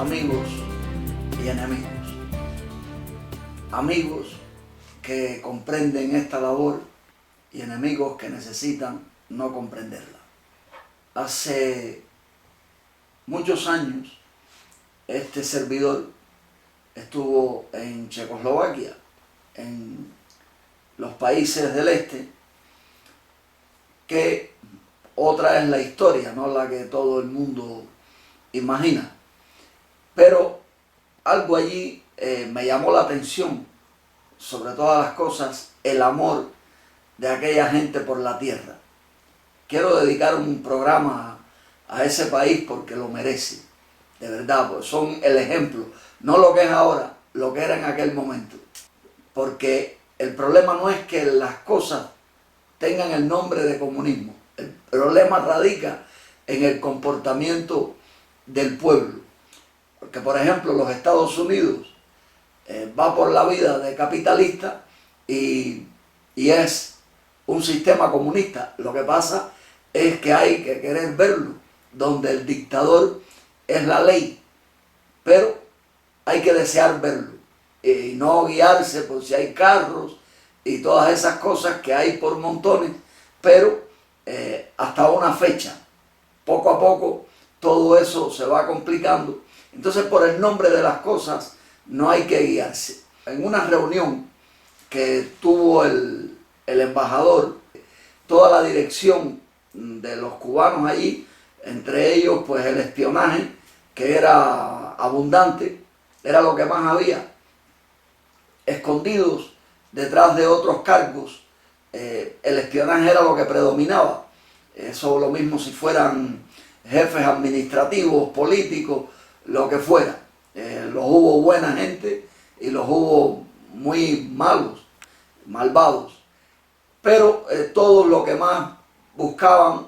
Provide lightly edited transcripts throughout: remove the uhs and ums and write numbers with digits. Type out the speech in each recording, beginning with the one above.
amigos y enemigos. Amigos que comprenden esta labor y enemigos que necesitan no comprenderla. Hace muchos años este servidor estuvo en Checoslovaquia, en los países del este, que otra es la historia, no la que todo el mundo imagina. Pero algo allí me llamó la atención, sobre todas las cosas, el amor de aquella gente por la tierra. Quiero dedicar un programa a ese país porque lo merece, de verdad, porque son el ejemplo, no lo que es ahora, lo que era en aquel momento. Porque el problema no es que las cosas tengan el nombre de comunismo, el problema radica en el comportamiento del pueblo. Porque, por ejemplo, los Estados Unidos va por la vida de capitalista y es un sistema comunista. Lo que pasa es que hay que querer verlo, donde el dictador es la ley, pero hay que desear verlo y no guiarse por si hay carros y todas esas cosas que hay por montones, pero hasta una fecha. Poco a poco todo eso se va complicando. Entonces, por el nombre de las cosas no hay que guiarse. En una reunión que tuvo el embajador, toda la dirección de los cubanos allí, entre ellos pues el espionaje, que era abundante, era lo que más había, escondidos detrás de otros cargos, el espionaje era lo que predominaba. Eso lo mismo si fueran jefes administrativos, políticos, lo que fuera. Los hubo buena gente y los hubo muy malos, malvados. Pero todos lo que más buscaban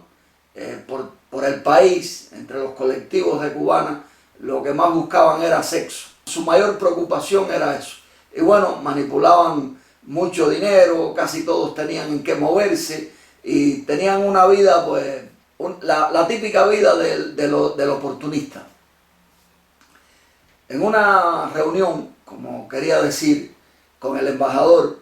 por el país, entre los colectivos de cubanas, lo que más buscaban era sexo. Su mayor preocupación era eso. Y bueno, manipulaban mucho dinero, casi todos tenían en qué moverse y tenían una vida, pues, la típica vida del oportunista. En una reunión, como quería decir, con el embajador,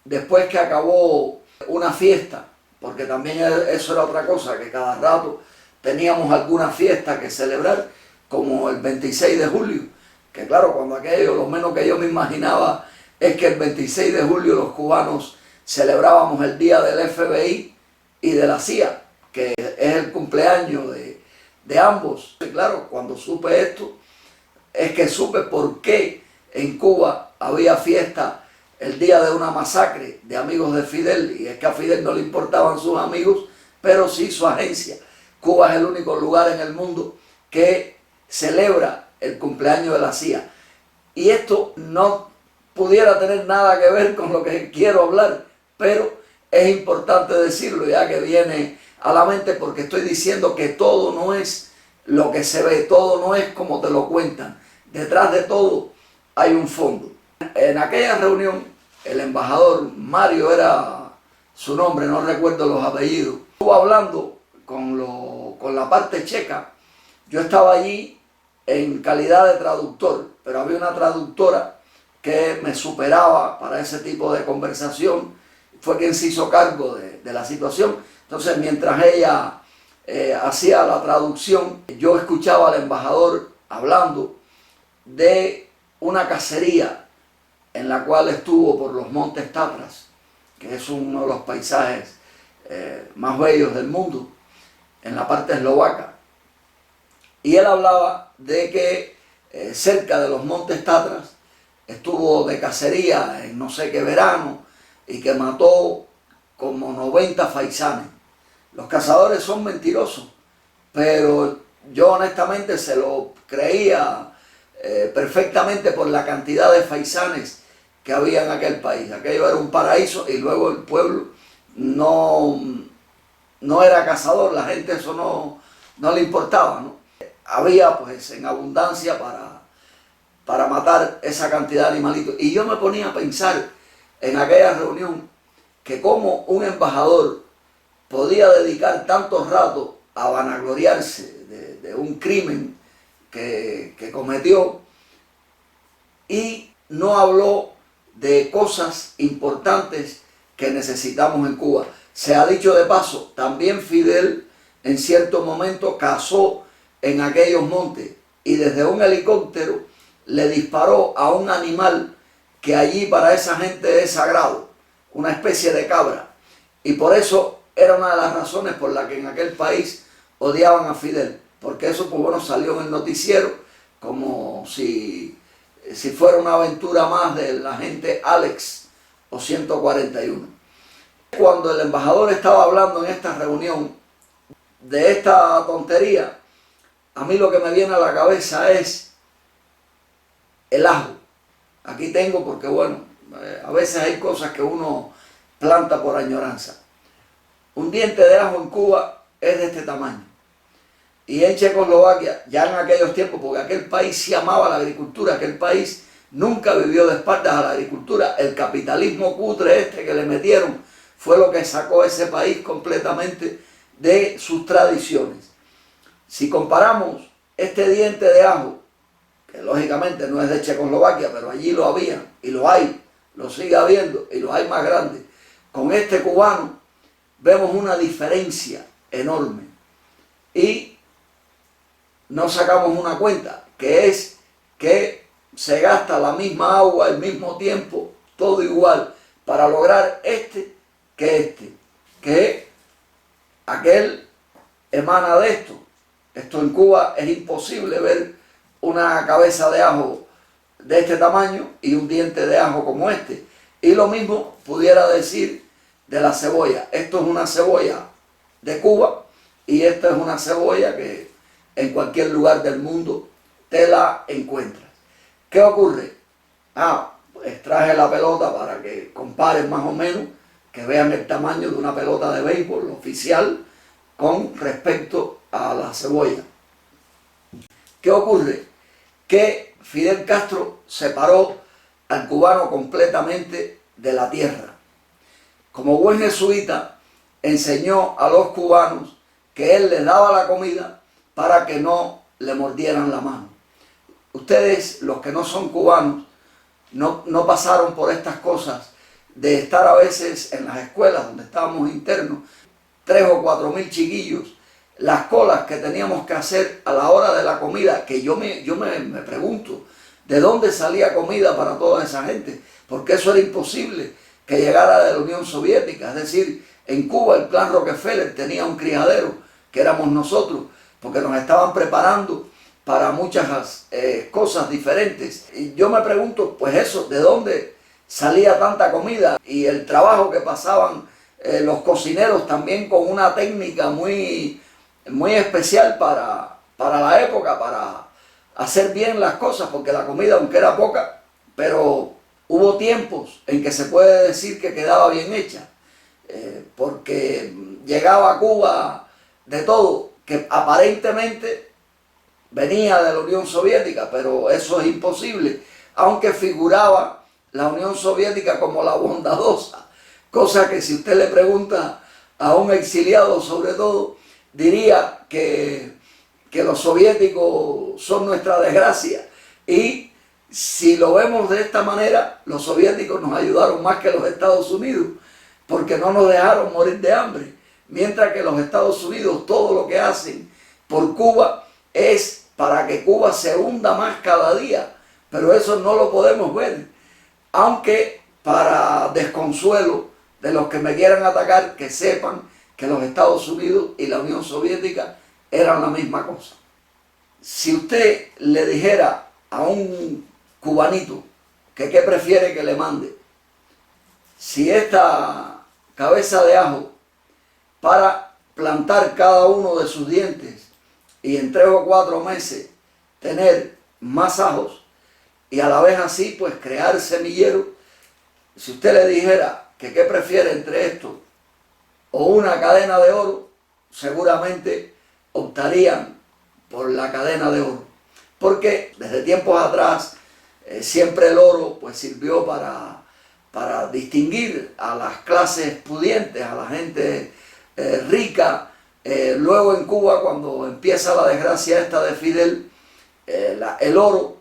después que acabó una fiesta, porque también eso era otra cosa, que cada rato teníamos alguna fiesta que celebrar, como el 26 de julio, que claro, cuando aquello, lo menos que yo me imaginaba es que el 26 de julio los cubanos celebrábamos el día del FBI y de la CIA, que es el cumpleaños de ambos. Y claro, cuando supe esto, es que supe por qué en Cuba había fiesta el día de una masacre de amigos de Fidel, y es que a Fidel no le importaban sus amigos, pero sí su agencia. Cuba es el único lugar en el mundo que celebra el cumpleaños de la CIA. Y esto no pudiera tener nada que ver con lo que quiero hablar, pero es importante decirlo ya que viene a la mente, porque estoy diciendo que todo no es lo que se ve, todo no es como te lo cuentan. Detrás de todo hay un fondo. En aquella reunión, el embajador, Mario era su nombre, no recuerdo los apellidos, estuvo hablando con la parte checa. Yo estaba allí en calidad de traductor, pero había una traductora que me superaba para ese tipo de conversación, fue quien se hizo cargo de la situación. Entonces, mientras ella hacía la traducción, yo escuchaba al embajador hablando de una cacería en la cual estuvo por los Montes Tatras, que es uno de los paisajes más bellos del mundo, en la parte eslovaca. Y él hablaba de que cerca de los Montes Tatras estuvo de cacería en no sé qué verano y que mató como 90 faisanes. Los cazadores son mentirosos, pero yo honestamente se lo creía perfectamente por la cantidad de faisanes que había en aquel país. Aquello era un paraíso y luego el pueblo no era cazador, la gente eso no le importaba, ¿no? Había pues en abundancia para matar esa cantidad de animalitos. Y yo me ponía a pensar en aquella reunión que como un embajador podía dedicar tanto rato a vanagloriarse de un crimen que cometió y no habló de cosas importantes que necesitamos en Cuba. Se ha dicho de paso, también Fidel en cierto momento cazó en aquellos montes y desde un helicóptero le disparó a un animal que allí para esa gente es sagrado, una especie de cabra. Y por eso era una de las razones por las que en aquel país odiaban a Fidel, porque eso pues bueno salió en el noticiero como si fuera una aventura más del agente Alex o 141. Cuando el embajador estaba hablando en esta reunión de esta tontería, a mí lo que me viene a la cabeza es el ajo. Aquí tengo porque bueno, a veces hay cosas que uno planta por añoranza. Un diente de ajo en Cuba es de este tamaño. Y en Checoslovaquia, ya en aquellos tiempos, porque aquel país sí amaba la agricultura, aquel país nunca vivió de espaldas a la agricultura. El capitalismo cutre este que le metieron fue lo que sacó a ese país completamente de sus tradiciones. Si comparamos este diente de ajo, que lógicamente no es de Checoslovaquia, pero allí lo había y lo hay, lo sigue habiendo y lo hay más grande, con este cubano, vemos una diferencia enorme. Y no sacamos una cuenta, que es que se gasta la misma agua, el mismo tiempo, todo igual, para lograr que aquel emana de esto. Esto en Cuba es imposible ver una cabeza de ajo de este tamaño y un diente de ajo como este. Y lo mismo pudiera decir de la cebolla. Esto es una cebolla de Cuba y esta es una cebolla que en cualquier lugar del mundo te la encuentras. ¿Qué ocurre? Pues traje la pelota para que comparen más o menos, que vean el tamaño de una pelota de béisbol oficial con respecto a la cebolla. ¿Qué ocurre? Que Fidel Castro separó al cubano completamente de la tierra. Como buen jesuita, enseñó a los cubanos que él les daba la comida para que no le mordieran la mano. Ustedes, los que no son cubanos, no pasaron por estas cosas de estar a veces en las escuelas donde estábamos internos, 3 o 4 mil chiquillos, las colas que teníamos que hacer a la hora de la comida, que yo me pregunto, ¿de dónde salía comida para toda esa gente? Porque eso era imposible que llegara de la Unión Soviética. Es decir, en Cuba el Plan Rockefeller tenía un criadero, que éramos nosotros, porque nos estaban preparando para muchas cosas diferentes. Y yo me pregunto, pues eso, ¿de dónde salía tanta comida? Y el trabajo que pasaban los cocineros también con una técnica muy especial para la época, para hacer bien las cosas, porque la comida, aunque era poca, pero hubo tiempos en que se puede decir que quedaba bien hecha, porque llegaba a Cuba de todo, que aparentemente venía de la Unión Soviética, pero eso es imposible, aunque figuraba la Unión Soviética como la bondadosa, cosa que si usted le pregunta a un exiliado sobre todo, diría que los soviéticos son nuestra desgracia. Y si lo vemos de esta manera, los soviéticos nos ayudaron más que los Estados Unidos, porque no nos dejaron morir de hambre, mientras que los Estados Unidos todo lo que hacen por Cuba es para que Cuba se hunda más cada día, pero eso no lo podemos ver, aunque para desconsuelo de los que me quieran atacar, que sepan que los Estados Unidos y la Unión Soviética eran la misma cosa. Si usted le dijera a un cubanito que qué prefiere que le mande, si esta cabeza de ajo para plantar cada uno de sus dientes y en 3 o 4 meses tener más ajos y a la vez así pues crear semilleros, si usted le dijera que qué prefiere entre esto o una cadena de oro, seguramente optarían por la cadena de oro, porque desde tiempos atrás siempre el oro pues sirvió para distinguir a las clases pudientes, a la gente rica. Luego en Cuba, cuando empieza la desgracia esta de Fidel, el oro,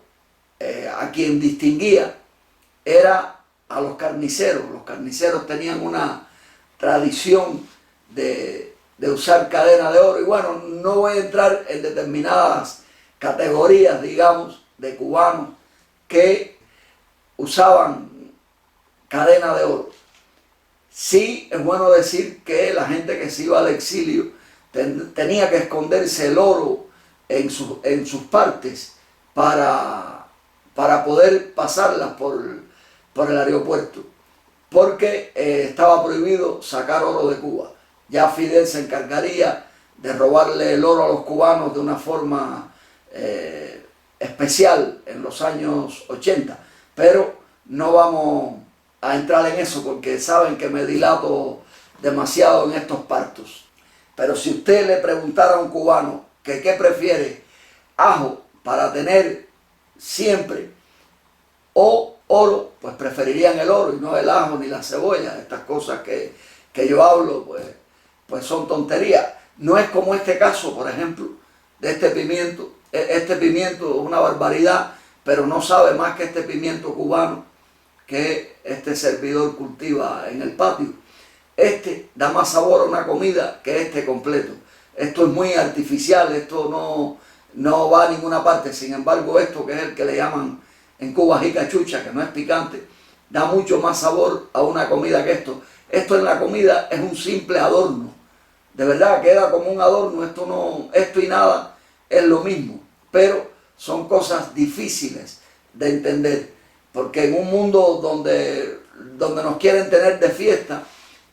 a quien distinguía era a los carniceros. Los carniceros tenían una tradición de usar cadena de oro. Y bueno, no voy a entrar en determinadas categorías, digamos, de cubanos que usaban cadena de oro. Sí es bueno decir que la gente que se iba al exilio tenía que esconderse el oro en sus partes para poder pasarlas por el aeropuerto, porque estaba prohibido sacar oro de Cuba. Ya Fidel se encargaría de robarle el oro a los cubanos de una forma especial en los años 80, pero no vamos a entrar en eso porque saben que me dilato demasiado en estos partos. Pero si usted le preguntara a un cubano que qué prefiere, ajo para tener siempre o oro, pues preferirían el oro y no el ajo ni la cebolla. Estas cosas que yo hablo pues son tonterías. No es como este caso, por ejemplo, de este pimiento. Este pimiento es una barbaridad, pero no sabe más que este pimiento cubano que este servidor cultiva en el patio. Este da más sabor a una comida que este completo. Esto es muy artificial, esto no va a ninguna parte. Sin embargo, esto que es el que le llaman en Cuba jicachucha, que no es picante, da mucho más sabor a una comida que esto. Esto en la comida es un simple adorno. De verdad, queda como un adorno. Esto y nada es lo mismo. Pero son cosas difíciles de entender. Porque en un mundo donde nos quieren tener de fiesta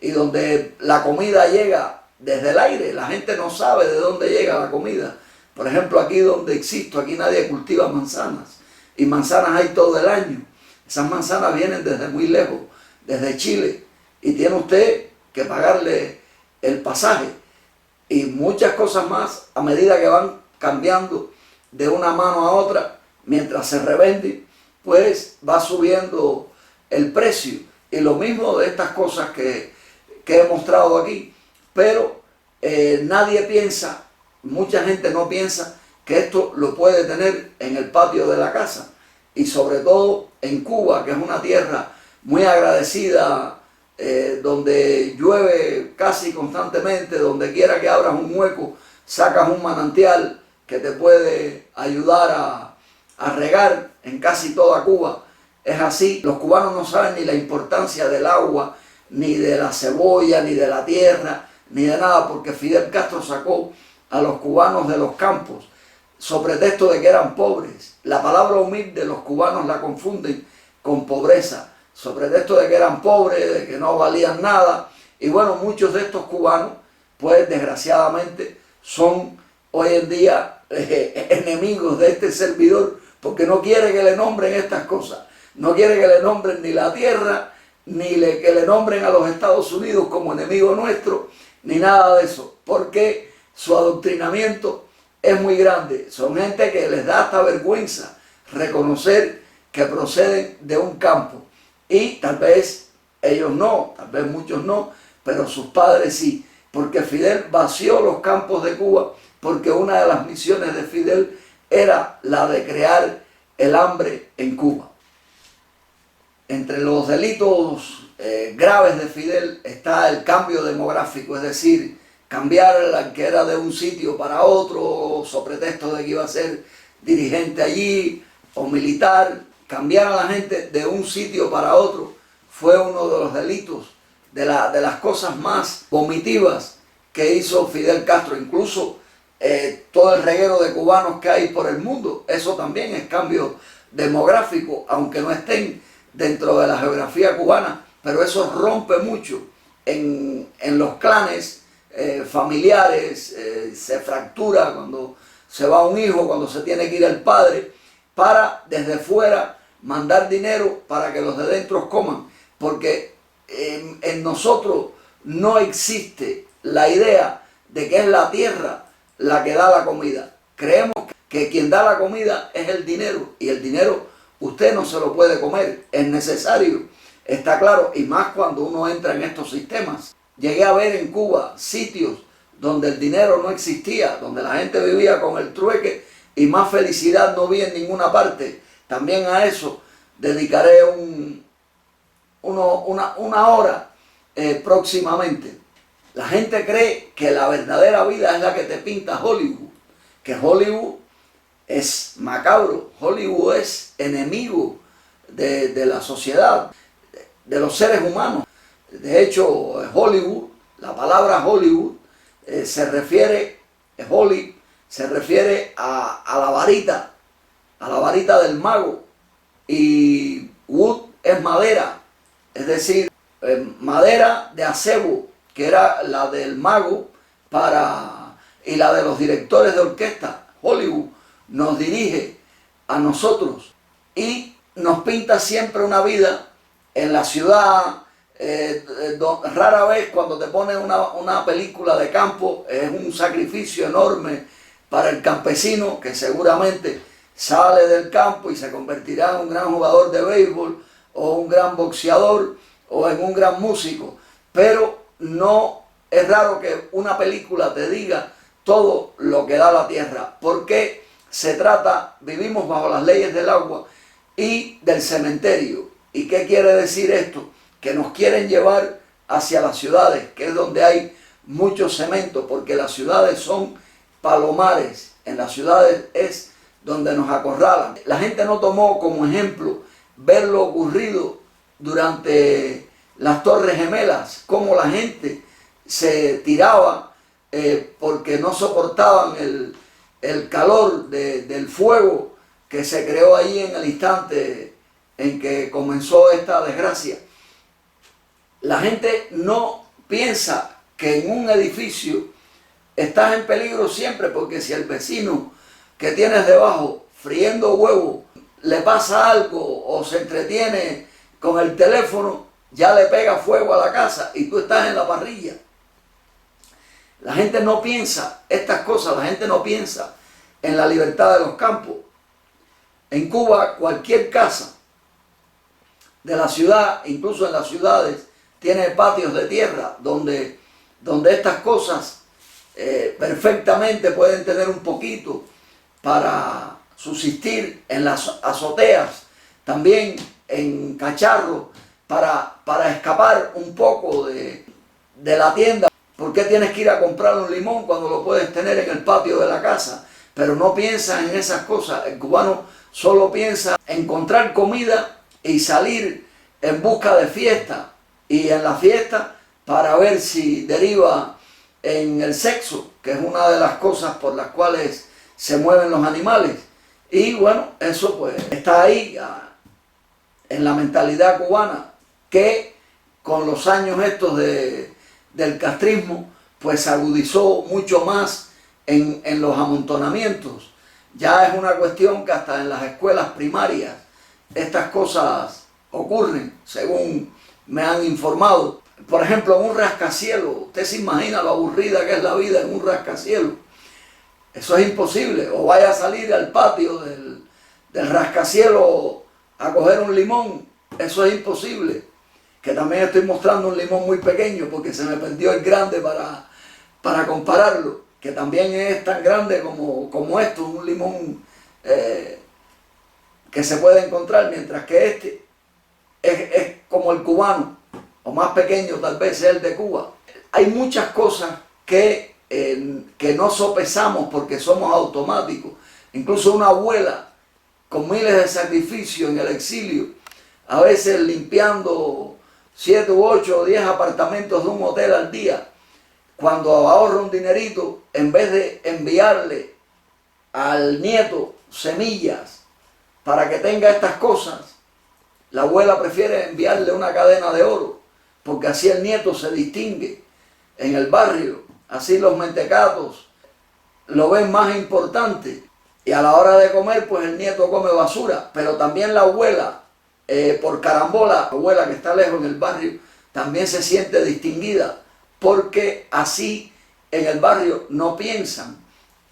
y donde la comida llega desde el aire, la gente no sabe de dónde llega la comida. Por ejemplo, aquí donde existo, aquí nadie cultiva manzanas. Y manzanas hay todo el año. Esas manzanas vienen desde muy lejos, desde Chile. Y tiene usted que pagarle el pasaje. Y muchas cosas más a medida que van cambiando de una mano a otra, mientras se revenden, pues va subiendo el precio. Y lo mismo de estas cosas que he mostrado aquí. Pero nadie piensa, mucha gente no piensa que esto lo puede tener en el patio de la casa. Y sobre todo en Cuba, que es una tierra muy agradecida, donde llueve casi constantemente, donde quiera que abras un hueco, sacas un manantial que te puede ayudar a regar en casi toda Cuba. Es así. Los cubanos no saben ni la importancia del agua, ni de la cebolla, ni de la tierra, ni de nada, porque Fidel Castro sacó a los cubanos de los campos sobre pretexto de que eran pobres. La palabra humilde los cubanos la confunden con pobreza, sobre pretexto de que eran pobres, de que no valían nada. Y bueno, muchos de estos cubanos, pues desgraciadamente, son hoy en día enemigos de este servidor, porque no quiere que le nombren estas cosas. No quiere que le nombren ni la tierra, ni que le nombren a los Estados Unidos como enemigo nuestro, ni nada de eso, porque su adoctrinamiento es muy grande. Son gente que les da hasta vergüenza reconocer que proceden de un campo. Y tal vez ellos no, tal vez muchos no, pero sus padres sí. Porque Fidel vació los campos de Cuba, porque una de las misiones de Fidel era la de crear el hambre en Cuba. Entre los delitos graves de Fidel está el cambio demográfico, es decir, cambiar la que era de un sitio para otro, sobre pretexto de que iba a ser dirigente allí o militar. Cambiar a la gente de un sitio para otro fue uno de los delitos, de las cosas más vomitivas que hizo Fidel Castro. Incluso todo el reguero de cubanos que hay por el mundo, eso también es cambio demográfico, aunque no estén dentro de la geografía cubana, pero eso rompe mucho en los clanes familiares, se fractura cuando se va un hijo, cuando se tiene que ir el padre, para desde fuera mandar dinero para que los de dentro coman, porque en nosotros no existe la idea de que es la tierra la que da la comida. Creemos que quien da la comida es el dinero, y el dinero usted no se lo puede comer, es necesario, está claro, y más cuando uno entra en estos sistemas. Llegué a ver en Cuba sitios donde el dinero no existía, donde la gente vivía con el trueque y más felicidad no vi en ninguna parte. También a eso dedicaré una hora próximamente. La gente cree que la verdadera vida es la que te pinta Hollywood, que Hollywood es macabro, Hollywood es enemigo de la sociedad, de los seres humanos. De hecho, Hollywood, la palabra Hollywood se refiere a la varita del mago, y wood es madera, es decir, madera de acebo, que era la del mago y la de los directores de orquesta. Hollywood nos dirige a nosotros y nos pinta siempre una vida en la ciudad. Rara vez cuando te ponen una película de campo es un sacrificio enorme para el campesino, que seguramente sale del campo y se convertirá en un gran jugador de béisbol o un gran boxeador o en un gran músico, pero no es raro que una película te diga todo lo que da la tierra, porque vivimos bajo las leyes del agua y del cementerio. ¿Y qué quiere decir esto? Que nos quieren llevar hacia las ciudades, que es donde hay mucho cemento, porque las ciudades son palomares, en las ciudades es donde nos acorralan. La gente no tomó como ejemplo ver lo ocurrido durante las Torres Gemelas, cómo la gente se tiraba porque no soportaban el calor del fuego que se creó allí en el instante en que comenzó esta desgracia. La gente no piensa que en un edificio estás en peligro siempre, porque si el vecino que tienes debajo friendo huevos le pasa algo o se entretiene con el teléfono, ya le pega fuego a la casa y tú estás en la parrilla. La gente no piensa estas cosas, la gente no piensa en la libertad de los campos. En Cuba, cualquier casa de la ciudad, incluso en las ciudades, tiene patios de tierra donde estas cosas perfectamente pueden tener un poquito para subsistir. En las azoteas, también en cacharros, para escapar un poco de la tienda. ¿Por qué tienes que ir a comprar un limón cuando lo puedes tener en el patio de la casa? Pero no piensan en esas cosas. El cubano solo piensa en encontrar comida y salir en busca de fiesta, y en la fiesta para ver si deriva en el sexo, que es una de las cosas por las cuales se mueven los animales. Y bueno, eso pues está ahí en la mentalidad cubana, que con los años estos del castrismo pues se agudizó mucho más en los amontonamientos. Ya es una cuestión que hasta en las escuelas primarias estas cosas ocurren, según me han informado. Por ejemplo, en un rascacielos, usted se imagina lo aburrida que es la vida en un rascacielos. Eso es imposible. O vaya a salir al patio del rascacielos a coger un limón, eso es imposible. Que también estoy mostrando un limón muy pequeño porque se me perdió el grande para compararlo, que también es tan grande como esto, un limón que se puede encontrar, mientras que este es como el cubano, o más pequeño tal vez es el de Cuba. Hay muchas cosas que no sopesamos porque somos automáticos. Incluso una abuela con miles de sacrificios en el exilio, a veces limpiando 7 u 8 o 10 apartamentos de un hotel al día, cuando ahorra un dinerito, en vez de enviarle al nieto semillas para que tenga estas cosas, la abuela prefiere enviarle una cadena de oro, porque así el nieto se distingue en el barrio, así los mentecatos lo ven más importante, y a la hora de comer pues el nieto come basura. Pero también la abuela, por carambola, la abuela que está lejos en el barrio, también se siente distinguida, porque así en el barrio no piensan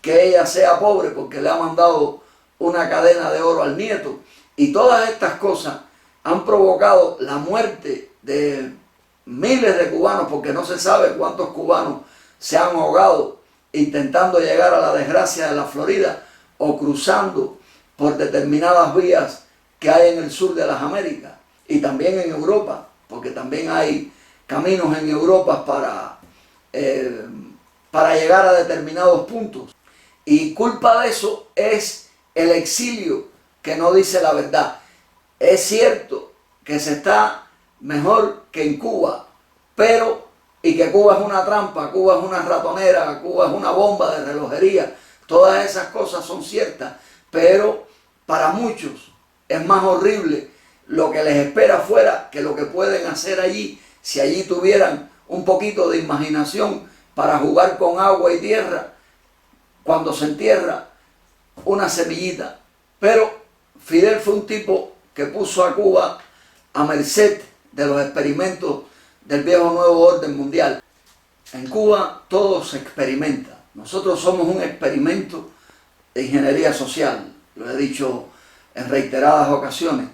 que ella sea pobre porque le ha mandado una cadena de oro al nieto. Y todas estas cosas han provocado la muerte de miles de cubanos, porque no se sabe cuántos cubanos se han ahogado intentando llegar a la desgracia de la Florida, o cruzando por determinadas vías que hay en el sur de las Américas y también en Europa, porque también hay caminos en Europa para llegar a determinados puntos. Y culpa de eso es el exilio que no dice la verdad. Es cierto que se está mejor que en Cuba, y que Cuba es una trampa, Cuba es una ratonera, Cuba es una bomba de relojería. Todas esas cosas son ciertas, pero para muchos es más horrible lo que les espera afuera que lo que pueden hacer allí, si allí tuvieran un poquito de imaginación para jugar con agua y tierra cuando se entierra una semillita. Pero Fidel fue un tipo que puso a Cuba a merced de los experimentos del viejo nuevo orden mundial. En Cuba todo se experimenta. Nosotros somos un experimento de ingeniería social, lo he dicho en reiteradas ocasiones.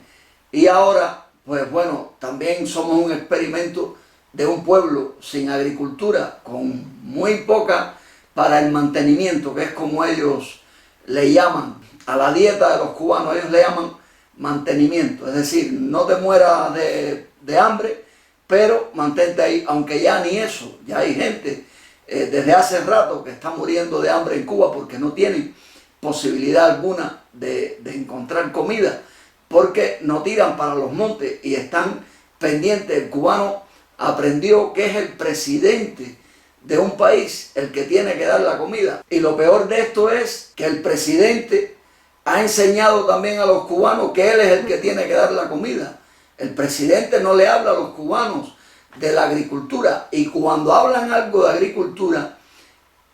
Y ahora, pues bueno, también somos un experimento de un pueblo sin agricultura, con muy poca para el mantenimiento, que es como ellos le llaman a la dieta de los cubanos, ellos le llaman mantenimiento, es decir, no te mueras de hambre, pero mantente ahí, aunque ya ni eso, ya hay gente desde hace rato que está muriendo de hambre en Cuba porque no tienen posibilidad alguna de encontrar comida, porque no tiran para los montes y están pendientes. El cubano aprendió que es el presidente de un país el que tiene que dar la comida. Y lo peor de esto es que el presidente ha enseñado también a los cubanos que él es el que tiene que dar la comida. El presidente no le habla a los cubanos de la agricultura, y cuando hablan algo de agricultura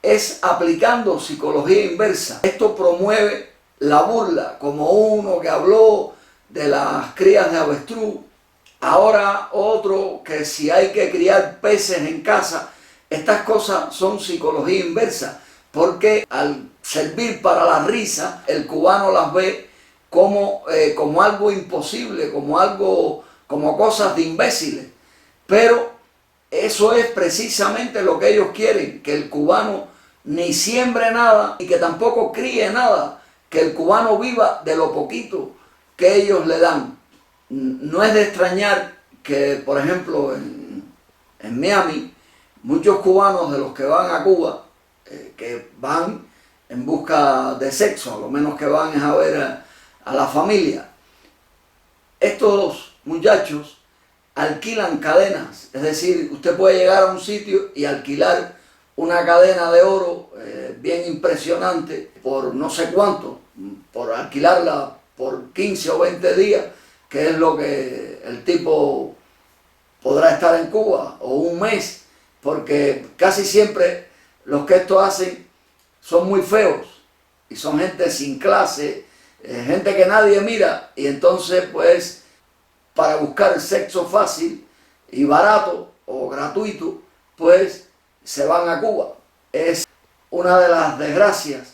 es aplicando psicología inversa. Esto promueve la burla, como uno que habló de las crías de avestruz, ahora otro que si hay que criar peces en casa. Estas cosas son psicología inversa, porque al servir para la risa, el cubano las ve como algo imposible, como cosas de imbéciles. Pero eso es precisamente lo que ellos quieren, que el cubano ni siembre nada y que tampoco críe nada, que el cubano viva de lo poquito que ellos le dan. No es de extrañar que, por ejemplo, en Miami, muchos cubanos de los que van a Cuba, que van en busca de sexo, a lo menos que van es a ver a la familia, estos muchachos alquilan cadenas. Es decir, usted puede llegar a un sitio y alquilar una cadena de oro bien impresionante por no sé cuánto, por alquilarla por 15 o 20 días, que es lo que el tipo podrá estar en Cuba, o un mes, porque casi siempre los que esto hacen son muy feos y son gente sin clase, gente que nadie mira, y entonces pues para buscar el sexo fácil y barato o gratuito, pues se van a Cuba. Es una de las desgracias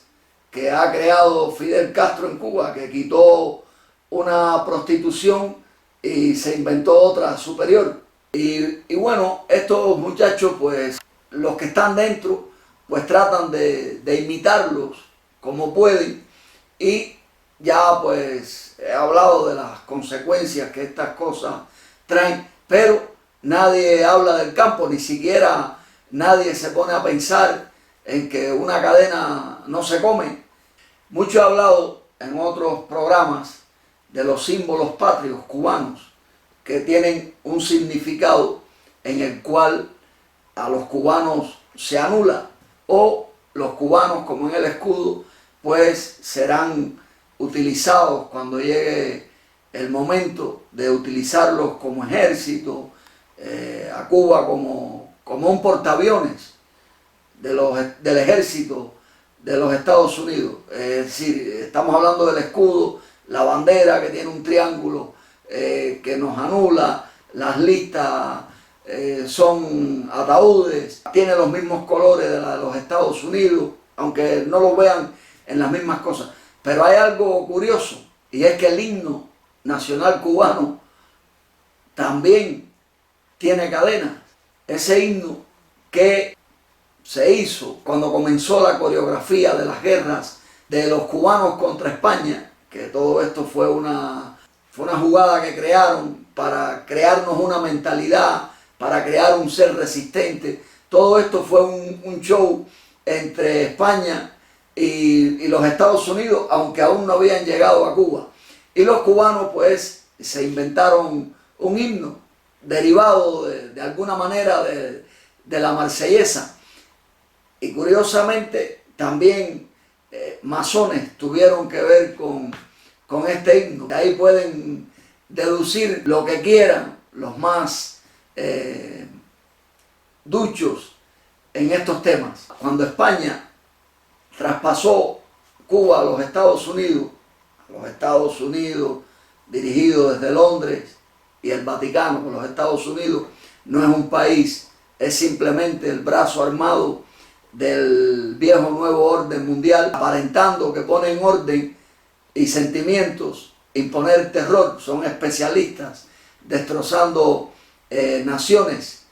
que ha creado Fidel Castro en Cuba, que quitó una prostitución y se inventó otra superior. Y bueno, estos muchachos, pues los que están dentro, pues tratan de imitarlos como pueden, y ya pues he hablado de las consecuencias que estas cosas traen, pero nadie habla del campo, ni siquiera nadie se pone a pensar en que una cadena no se come. Mucho he hablado en otros programas de los símbolos patrios cubanos, que tienen un significado en el cual a los cubanos se anula, o los cubanos, como en el escudo, pues serán utilizados cuando llegue el momento de utilizarlos como ejército, a Cuba como un portaaviones del ejército de los Estados Unidos. Es decir, estamos hablando del escudo, la bandera que tiene un triángulo que nos anula, las listas son ataúdes, tiene los mismos colores de la de los Estados Unidos, aunque no lo vean en las mismas cosas. Pero hay algo curioso, y es que el himno nacional cubano también tiene cadenas. Ese himno que se hizo cuando comenzó la coreografía de las guerras de los cubanos contra España, que todo esto fue una jugada que crearon para crearnos una mentalidad, para crear un ser resistente. Todo esto fue un show entre España y los Estados Unidos, aunque aún no habían llegado a Cuba. Y los cubanos pues se inventaron un himno derivado de alguna manera de la Marsellesa. Y curiosamente también masones tuvieron que ver con este himno. De ahí pueden deducir lo que quieran los más duchos en estos temas. Cuando España traspasó Cuba a los Estados Unidos dirigido desde Londres y el Vaticano, con los Estados Unidos no es un país, es simplemente el brazo armado del viejo nuevo orden mundial, aparentando que ponen orden y sentimientos, imponer terror. Son especialistas destrozando naciones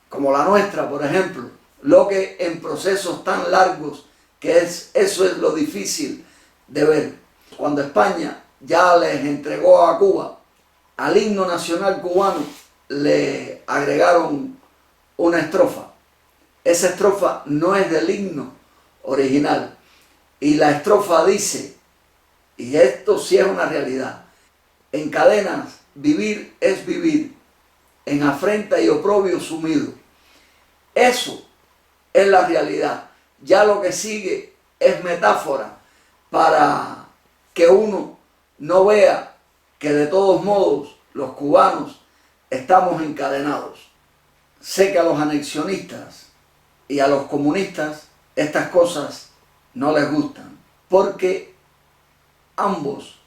como la nuestra, por ejemplo, lo que en procesos tan largos, eso es lo difícil de ver. Cuando España ya les entregó a Cuba, al himno nacional cubano le agregaron una estrofa. Esa estrofa no es del himno original, y la estrofa dice, y esto sí es una realidad: en cadenas vivir es vivir, en afrenta y oprobio sumido. Eso es la realidad. Ya lo que sigue es metáfora para que uno no vea que de todos modos los cubanos estamos encadenados. Sé que a los anexionistas y a los comunistas estas cosas no les gustan, porque ambos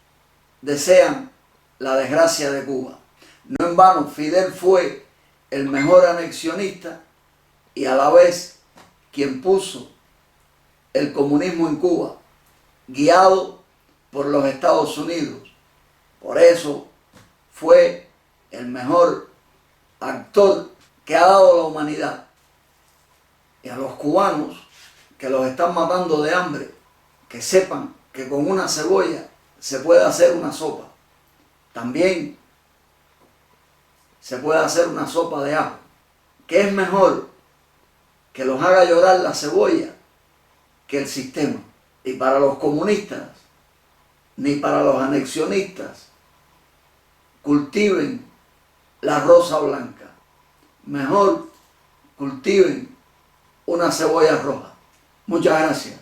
desean la desgracia de Cuba. No en vano Fidel fue el mejor anexionista y a la vez quien puso el comunismo en Cuba, guiado por los Estados Unidos. Por eso fue el mejor actor que ha dado la humanidad. Y a los cubanos que los están matando de hambre, que sepan que con una cebolla se puede hacer una sopa. También se puede hacer una sopa de ajo. ¿Qué es mejor? Que los haga llorar la cebolla que el sistema. Y para los comunistas, ni para los anexionistas, cultiven la rosa blanca. Mejor cultiven una cebolla roja. Muchas gracias.